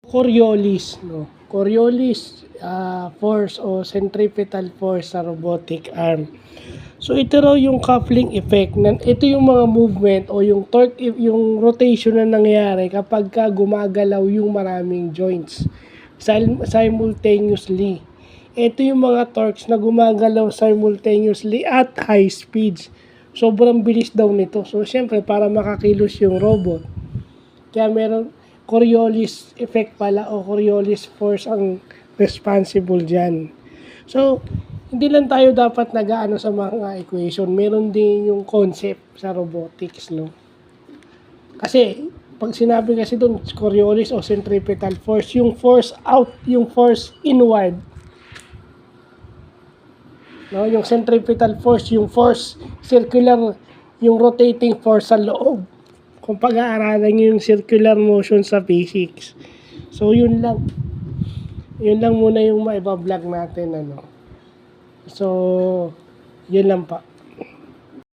Coriolis, no? Coriolis force o centripetal force sa robotic arm. So ito raw yung coupling effect. Ito yung mga movement o yung torque, yung rotation na nangyayari kapag ka gumagalaw yung maraming joints simultaneously. Ito yung mga torques na gumagalaw simultaneously at high speeds. Sobrang bilis daw nito. So syempre para makakilos yung robot. Kaya meron Coriolis effect pala o Coriolis force ang responsible dyan. So, hindi lang tayo dapat nag-aano sa mga equation. Meron din yung concept sa robotics, no? Kasi, pag sinabi kasi doon, Coriolis o centripetal force, yung force out, yung force inward. No? Yung centripetal force, yung force circular, yung rotating force sa loob. Kung pag-aaralan nyo yung circular motion sa physics. So, yun lang. Yun lang muna yung maiba-vlog natin, ano. So, yun lang pa.